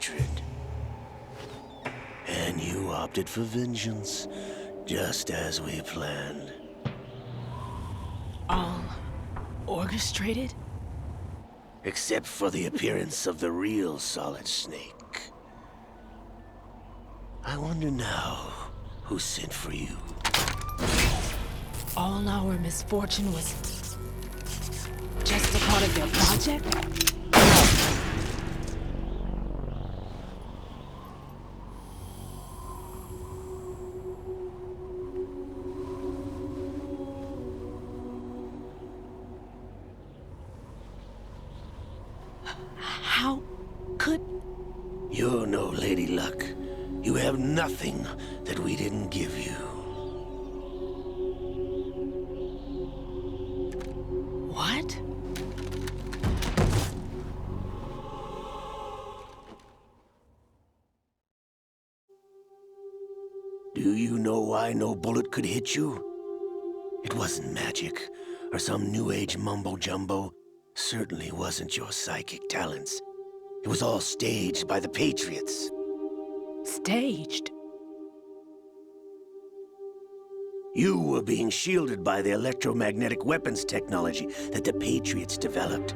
hatred. And you opted for vengeance, just as we planned. All orchestrated? Except for the appearance of the real Solid Snake. I wonder now who sent for you. All our misfortune was just a part of their project? How could... You're no Lady Luck. You have nothing that we didn't give you. What? Do you know why no bullet could hit you? It wasn't magic, or some new age mumbo-jumbo. Certainly wasn't your psychic talents. It was all staged by the Patriots. Staged? You were being shielded by the electromagnetic weapons technology that the Patriots developed.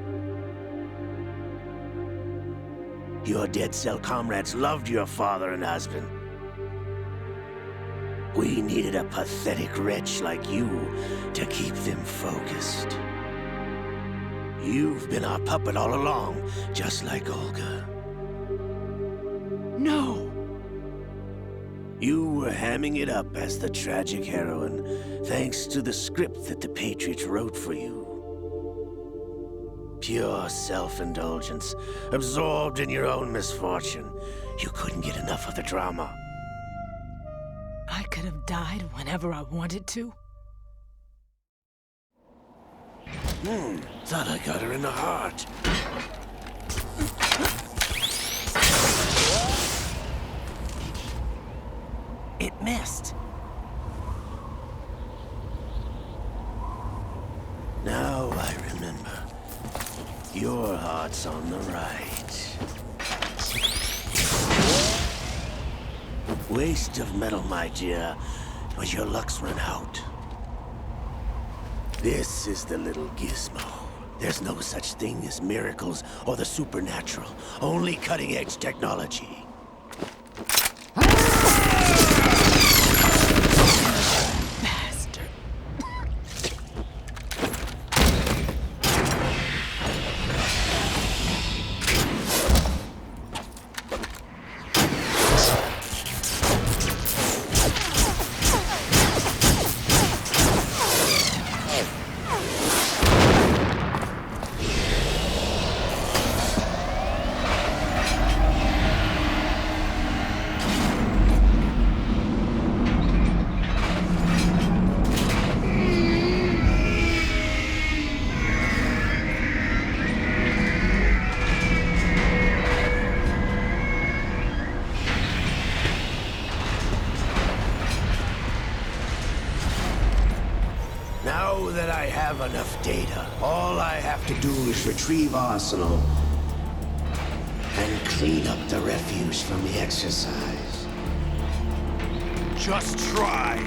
Your dead cell comrades loved your father and husband. We needed a pathetic wretch like you to keep them focused. You've been our puppet all along, just like Olga. No! You were hamming it up as the tragic heroine, thanks to the script that the Patriots wrote for you. Pure self-indulgence, absorbed in your own misfortune. You couldn't get enough of the drama. I could have died whenever I wanted to. Thought I got her in the heart. It missed. Now I remember. Your heart's on the right. Waste of metal, my dear, but your luck's run out. This is the little gizmo. There's no such thing as miracles or the supernatural, only cutting-edge technology. Bastard. Now that I have enough data, all I have to do is retrieve Arsenal and clean up the refuse from the exercise. Just try.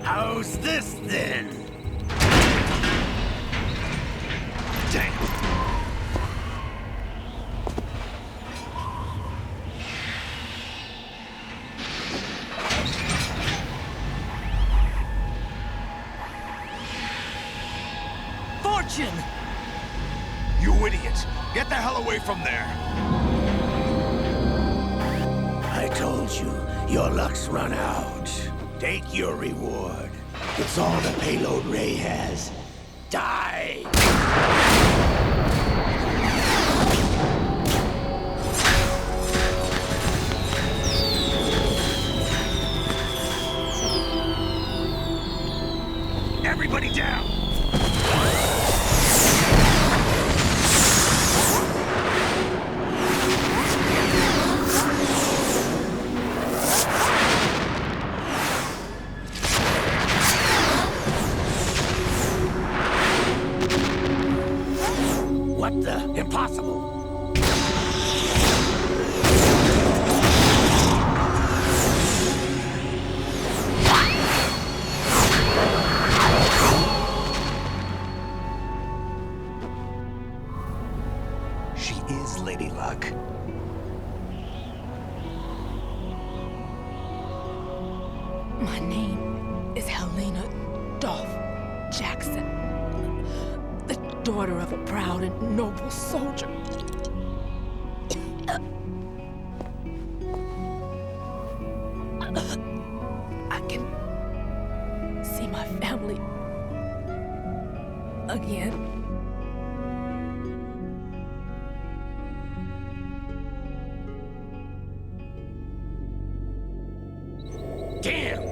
How's this then? Damn. Fortune! You idiot! Get the hell away from there! I told you, your luck's run out. Take your reward. It's all the payload Ray has. Die! Everybody down! What the? Impossible! She is Lady Luck. My name is Helena Dolph Jackson, the daughter of a proud and noble soldier. I can see my family again. Damn!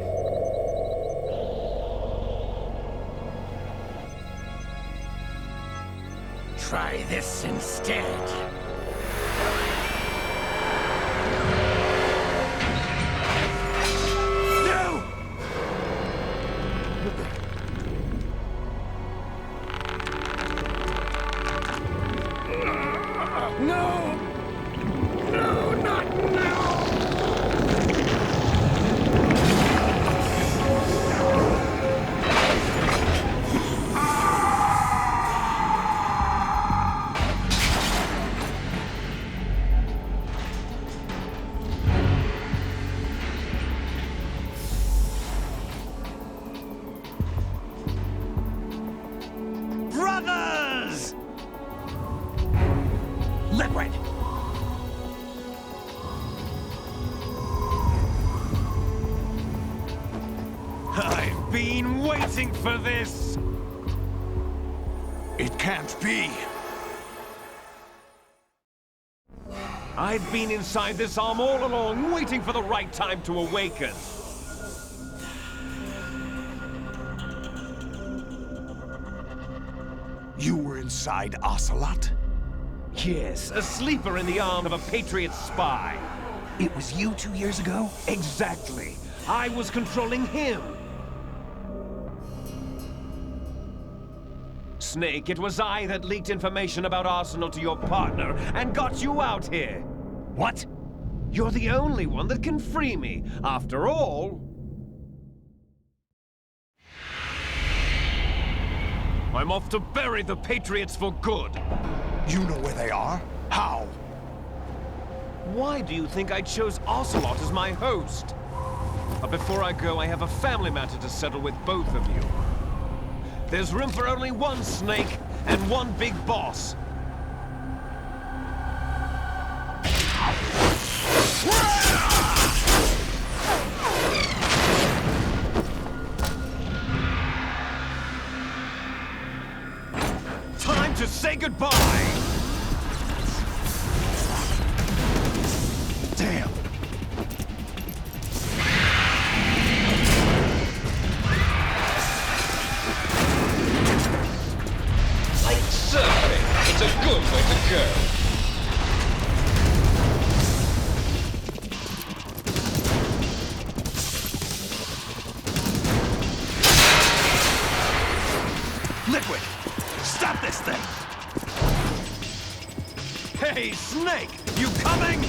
Try this instead. No! No! No, not now! Brothers! Liquid! I've been waiting for this! It can't be! I've been inside this arm all along, waiting for the right time to awaken. You were inside Ocelot? Yes, a sleeper in the arm of a Patriot spy. It was you 2 years ago? Exactly. I was controlling him. Snake, it was I that leaked information about Arsenal to your partner and got you out here. What? You're the only one that can free me. After all, I'm off to bury the Patriots for good. You know where they are? How? Why do you think I chose Ocelot as my host? But before I go, I have a family matter to settle with both of you. There's room for only one Snake and one big boss. Time to say goodbye! Damn! Light surfing. It's a good way to go. Liquid! Stop this thing! Hey, Snake! You coming?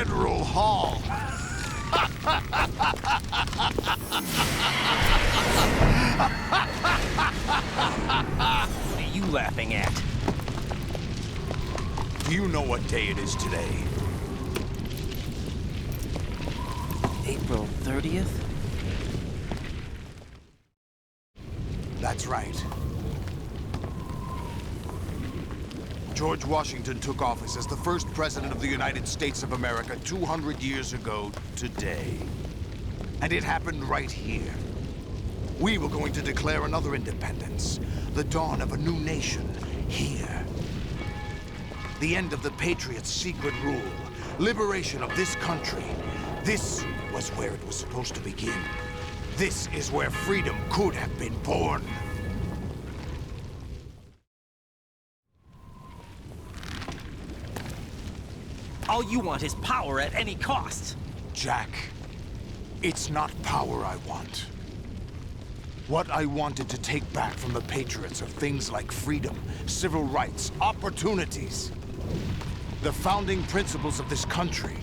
Federal Hall. What are you laughing at? Do you know what day it is today? April 30th? That's right. George Washington took office as the first president of the United States of America 200 years ago today. And it happened right here. We were going to declare another independence, the dawn of a new nation, here. The end of the Patriots' secret rule, liberation of this country. This was where it was supposed to begin. This is where freedom could have been born. All you want is power at any cost. Jack, it's not power I want. What I wanted to take back from the Patriots are things like freedom, civil rights, opportunities. The founding principles of this country.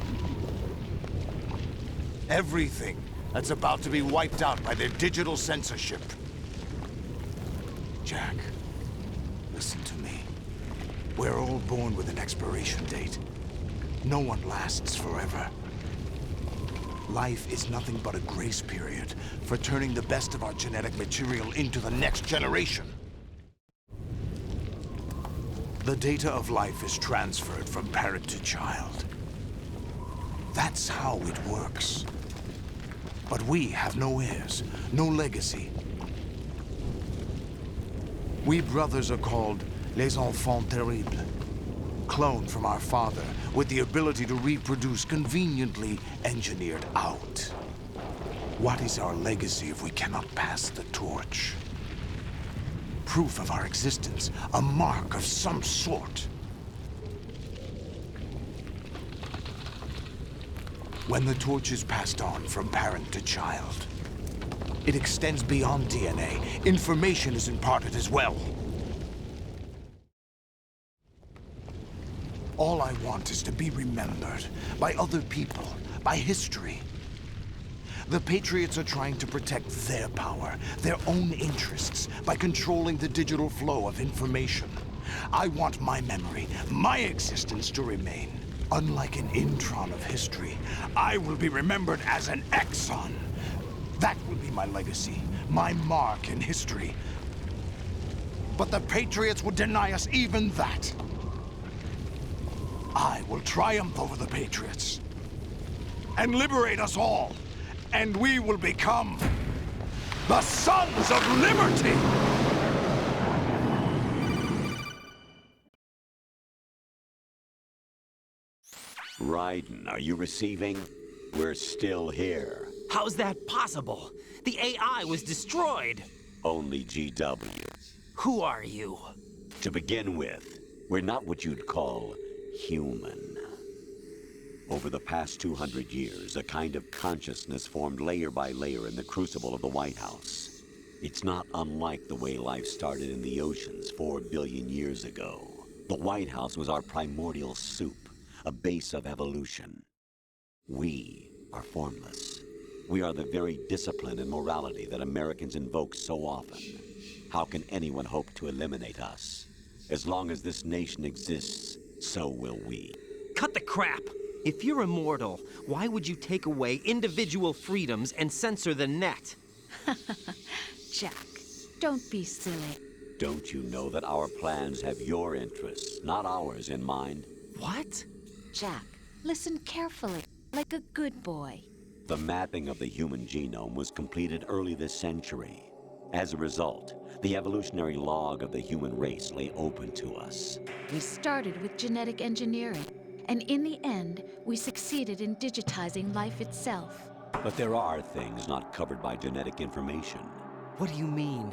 Everything that's about to be wiped out by their digital censorship. Jack, listen to me. We're all born with an expiration date. No one lasts forever. Life is nothing but a grace period for turning the best of our genetic material into the next generation. The data of life is transferred from parent to child. That's how it works. But we have no heirs, no legacy. We brothers are called les enfants terribles. Cloned from our father, with the ability to reproduce conveniently engineered out. What is our legacy if we cannot pass the torch? Proof of our existence, a mark of some sort. When the torch is passed on from parent to child, it extends beyond DNA. Information is imparted as well. All I want is to be remembered by other people, by history. The Patriots are trying to protect their power, their own interests, by controlling the digital flow of information. I want my memory, my existence to remain. Unlike an intron of history, I will be remembered as an exon. That will be my legacy, my mark in history. But the Patriots would deny us even that. I will triumph over the Patriots and liberate us all, and we will become the Sons of Liberty! Raiden, are you receiving? We're still here. How's that possible? The AI was destroyed. Only GW. Who are you? To begin with, we're not what you'd call human. Over the past 200 years, a kind of consciousness formed layer by layer in the crucible of the White House. It's not unlike the way life started in the oceans 4 billion years ago. The White House was our primordial soup, a base of evolution. We are formless. We are the very discipline and morality that Americans invoke so often. How can anyone hope to eliminate us? As long as this nation exists, so will we. Cut the crap! If you're immortal, why would you take away individual freedoms and censor the net? Jack, don't be silly. Don't you know that our plans have your interests, not ours, in mind? What? Jack, listen carefully, like a good boy. The mapping of the human genome was completed early this century. As a result, the evolutionary log of the human race lay open to us. We started with genetic engineering, and in the end, we succeeded in digitizing life itself. But there are things not covered by genetic information. What do you mean?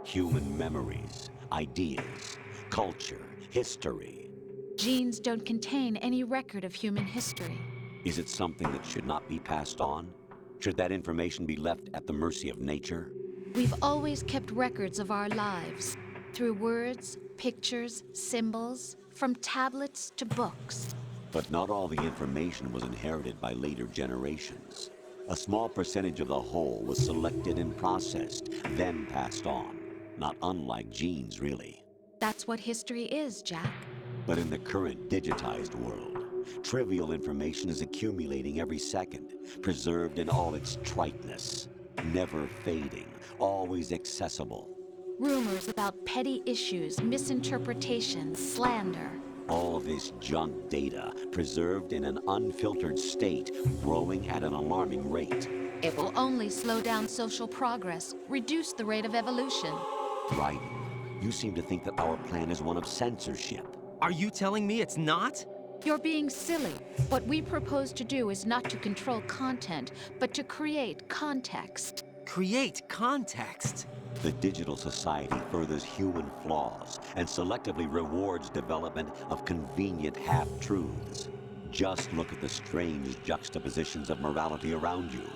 Human memories, ideas, culture, history. Genes don't contain any record of human history. Is it something that should not be passed on? Should that information be left at the mercy of nature? We've always kept records of our lives, through words, pictures, symbols, from tablets to books. But not all the information was inherited by later generations. A small percentage of the whole was selected and processed, then passed on. Not unlike genes, really. That's what history is, Jack. But in the current digitized world, trivial information is accumulating every second, preserved in all its triteness, never fading, always accessible. Rumors about petty issues, misinterpretations, slander. All this junk data, preserved in an unfiltered state, growing at an alarming rate. It will only slow down social progress, reduce the rate of evolution. Right? You seem to think that our plan is one of censorship. Are you telling me it's not? You're being silly. What we propose to do is not to control content, but to create context. Create context. The digital society furthers human flaws and selectively rewards development of convenient half-truths. Just look at the strange juxtapositions of morality around you.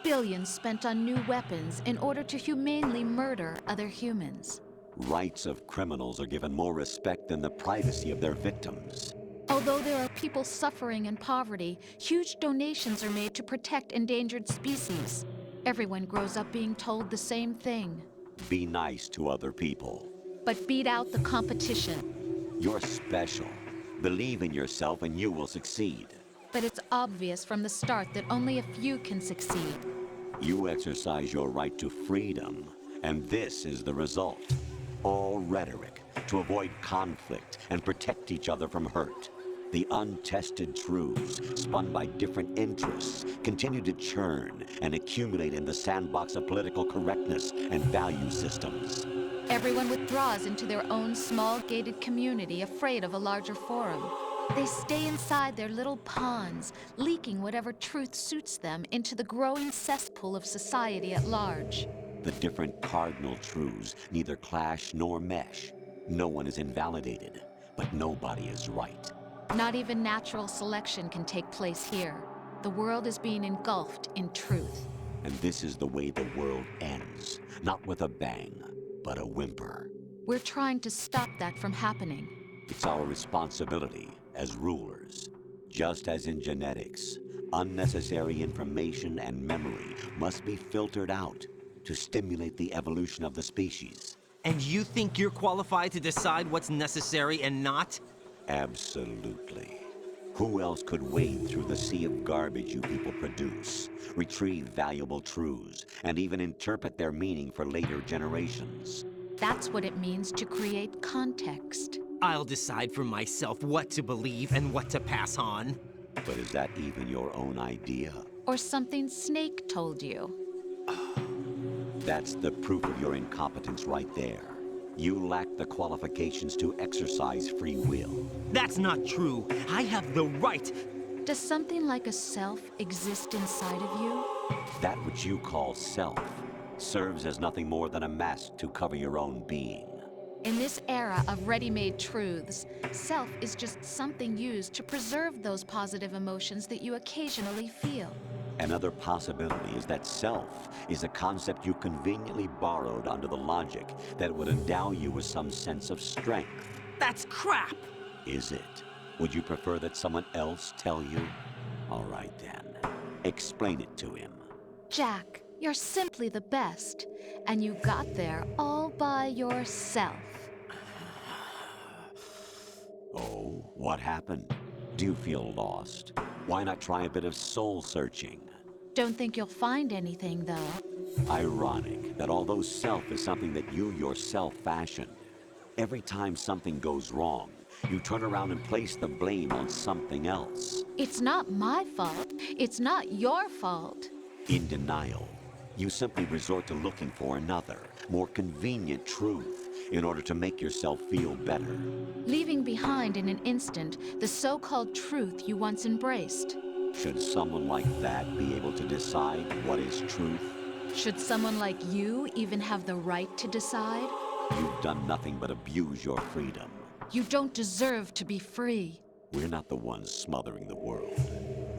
Billions spent on new weapons in order to humanely murder other humans. Rights of criminals are given more respect than the privacy of their victims. Although there are people suffering in poverty, huge donations are made to protect endangered species. Everyone grows up being told the same thing. Be nice to other people. But beat out the competition. You're special. Believe in yourself and you will succeed. But it's obvious from the start that only a few can succeed. You exercise your right to freedom, and this is the result. All rhetoric to avoid conflict and protect each other from hurt. The untested truths, spun by different interests, continue to churn and accumulate in the sandbox of political correctness and value systems. Everyone withdraws into their own small gated community, afraid of a larger forum. They stay inside their little ponds, leaking whatever truth suits them into the growing cesspool of society at large. The different cardinal truths neither clash nor mesh. No one is invalidated, but nobody is right. Not even natural selection can take place here. The world is being engulfed in truth. And this is the way the world ends. Not with a bang, but a whimper. We're trying to stop that from happening. It's our responsibility as rulers. Just as in genetics, unnecessary information and memory must be filtered out to stimulate the evolution of the species. And you think you're qualified to decide what's necessary and not? Absolutely. Who else could wade through the sea of garbage you people produce, retrieve valuable truths, and even interpret their meaning for later generations? That's what it means to create context. I'll decide for myself what to believe and what to pass on. But is that even your own idea? Or something Snake told you. That's the proof of your incompetence right there. You lack the qualifications to exercise free will. That's not true. I have the right. Does something like a self exist inside of you? That which you call self serves as nothing more than a mask to cover your own being. In this era of ready-made truths, self is just something used to preserve those positive emotions that you occasionally feel. Another possibility is that self is a concept you conveniently borrowed under the logic that would endow you with some sense of strength. That's crap! Is it? Would you prefer that someone else tell you? All right then. Explain it to him. Jack, you're simply the best, and you got there all by yourself. Oh, what happened? Do you feel lost? Why not try a bit of soul searching? Don't think you'll find anything, though. Ironic that although self is something that you yourself fashioned, every time something goes wrong, you turn around and place the blame on something else. It's not my fault. It's not your fault. In denial, you simply resort to looking for another, more convenient truth in order to make yourself feel better. Leaving behind in an instant the so-called truth you once embraced. Should someone like that be able to decide what is truth? Should someone like you even have the right to decide? You've done nothing but abuse your freedom. You don't deserve to be free. We're not the ones smothering the world.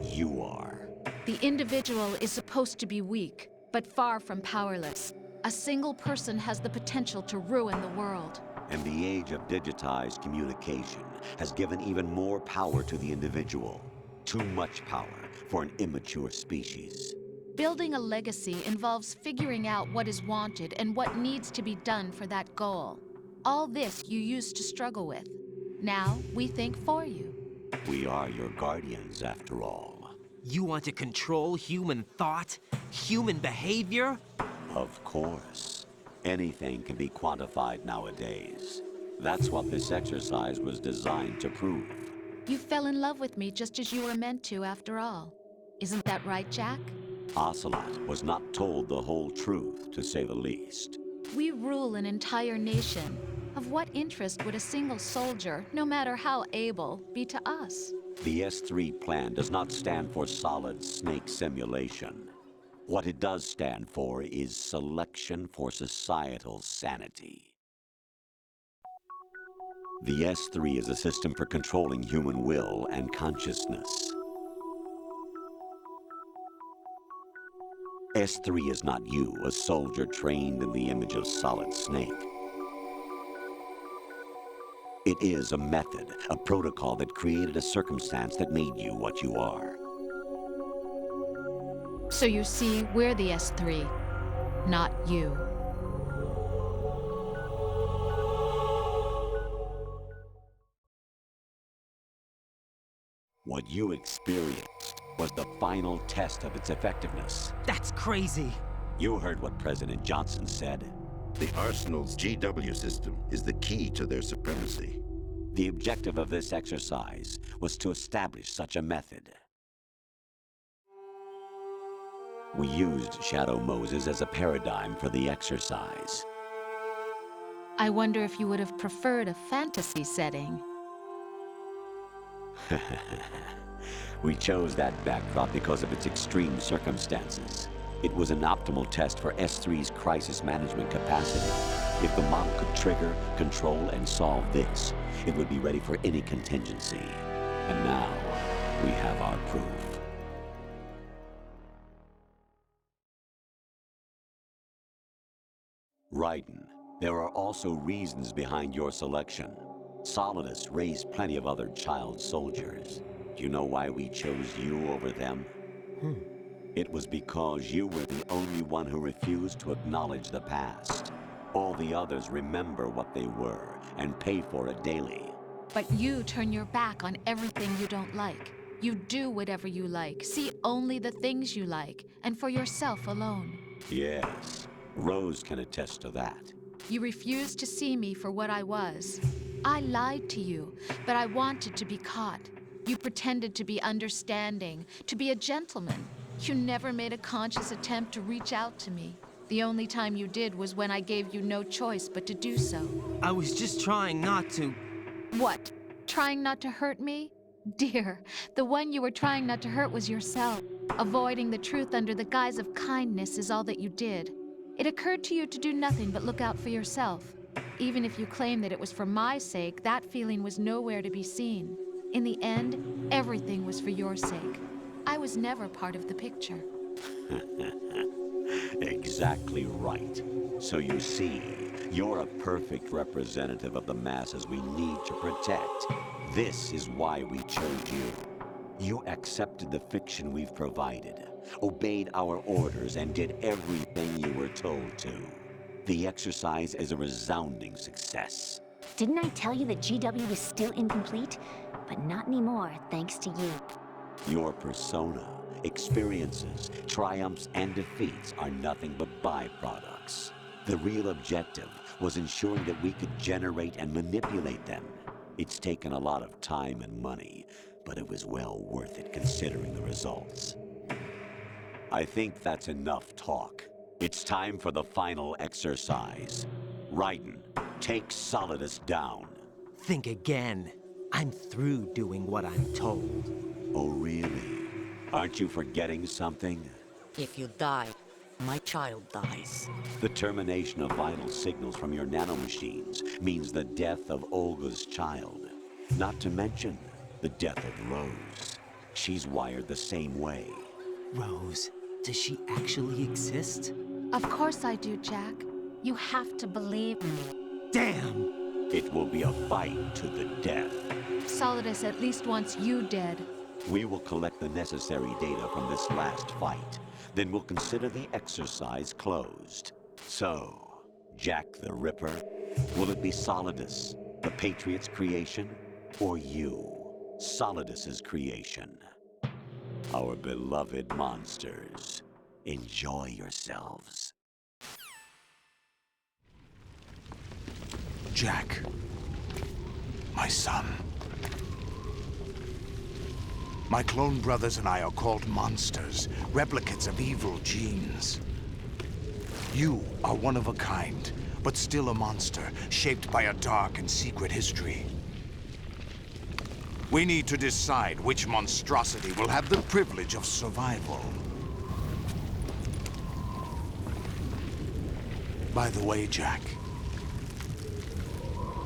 You are. The individual is supposed to be weak, but far from powerless. A single person has the potential to ruin the world. And the age of digitized communication has given even more power to the individual. Too much power for an immature species. Building a legacy involves figuring out what is wanted and what needs to be done for that goal. All this you used to struggle with. Now, we think for you. We are your guardians, after all. You want to control human thought? Human behavior? Of course. Anything can be quantified nowadays. That's what this exercise was designed to prove. You fell in love with me just as you were meant to, after all. Isn't that right, Jack? Ocelot was not told the whole truth, to say the least. We rule an entire nation. Of what interest would a single soldier, no matter how able, be to us? The S3 plan does not stand for solid snake simulation. What it does stand for is selection for societal sanity. The S3 is a system for controlling human will and consciousness. S3 is not you, a soldier trained in the image of Solid Snake. It is a method, a protocol that created a circumstance that made you what you are. So you see, we're the S3, not you. What you experienced was the final test of its effectiveness. That's crazy. You heard what President Johnson said. The Arsenal's GW system is the key to their supremacy. The objective of this exercise was to establish such a method. We used Shadow Moses as a paradigm for the exercise. I wonder if you would have preferred a fantasy setting. We chose that backdrop because of its extreme circumstances. It was an optimal test for S3's crisis management capacity. If the model could trigger, control, and solve this, it would be ready for any contingency. And now, we have our proof. Raiden, there are also reasons behind your selection. Solidus raised plenty of other child soldiers. Do you know why we chose you over them? It was because you were the only one who refused to acknowledge the past. All the others remember what they were and pay for it daily. But you turn your back on everything you don't like. You do whatever you like, see only the things you like, and for yourself alone. Yes, Rose can attest to that. You refused to see me for what I was. I lied to you, but I wanted to be caught. You pretended to be understanding, to be a gentleman. You never made a conscious attempt to reach out to me. The only time you did was when I gave you no choice but to do so. I was just trying not to. What? Trying not to hurt me? Dear, the one you were trying not to hurt was yourself. Avoiding the truth under the guise of kindness is all that you did. It occurred to you to do nothing but look out for yourself. Even if you claim that it was for my sake, that feeling was nowhere to be seen. In the end, everything was for your sake. I was never part of the picture. Exactly right. So you see, you're a perfect representative of the masses we need to protect. This is why we chose you. You accepted the fiction we've provided, obeyed our orders, and did everything you were told to. The exercise is a resounding success. Didn't I tell you that GW was still incomplete? But not anymore, thanks to you. Your persona, experiences, triumphs, and defeats are nothing but byproducts. The real objective was ensuring that we could generate and manipulate them. It's taken a lot of time and money, but it was well worth it considering the results. I think that's enough talk. It's time for the final exercise. Raiden, take Solidus down. Think again. I'm through doing what I'm told. Oh, really? Aren't you forgetting something? If you die, my child dies. The termination of vital signals from your nanomachines means the death of Olga's child. Not to mention the death of Rose. She's wired the same way. Rose, does she actually exist? Of course I do, Jack. You have to believe me. Damn! It will be a fight to the death. Solidus at least wants you dead. We will collect the necessary data from this last fight. Then we'll consider the exercise closed. So, Jack the Ripper, will it be Solidus, the Patriot's creation, or you, Solidus's creation? Our beloved monsters, enjoy yourselves. Jack, my son. My clone brothers and I are called monsters, replicates of evil genes. You are one of a kind, but still a monster, shaped by a dark and secret history. We need to decide which monstrosity will have the privilege of survival. By the way, Jack,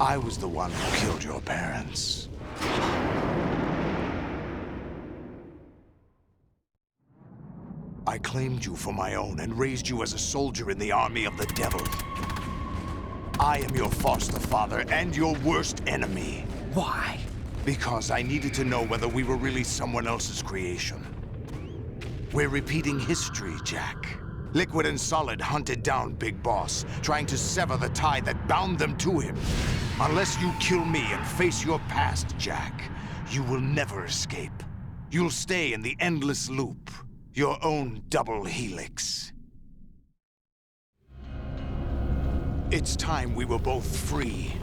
I was the one who killed your parents. I claimed you for my own and raised you as a soldier in the army of the devil. I am your foster father and your worst enemy. Why? Because I needed to know whether we were really someone else's creation. We're repeating history, Jack. Liquid and Solid hunted down Big Boss, trying to sever the tie that bound them to him. Unless you kill me and face your past, Jack, you will never escape. You'll stay in the endless loop. Your own double helix. It's time we were both free.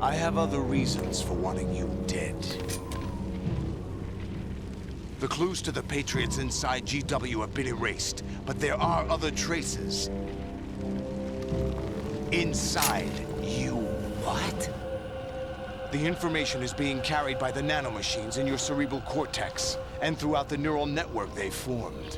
I have other reasons for wanting you dead. The clues to the Patriots inside GW have been erased, but there are other traces. Inside you. What? The information is being carried by the nanomachines in your cerebral cortex, and throughout the neural network they formed.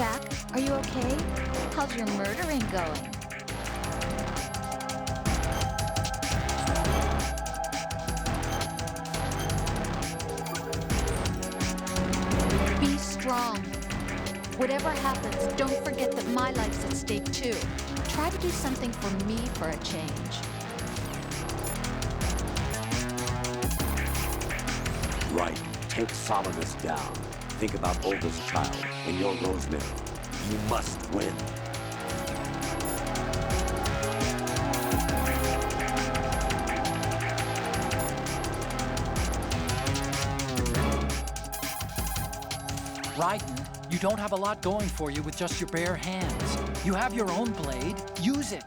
Jack, are you okay? How's your murdering going? Be strong. Whatever happens, don't forget that my life's at stake too. Try to do something for me for a change. Right. Take Solidus down. Think about oldest child and your Rosemary. You must win. Raiden, you don't have a lot going for you with just your bare hands. You have your own blade. Use it.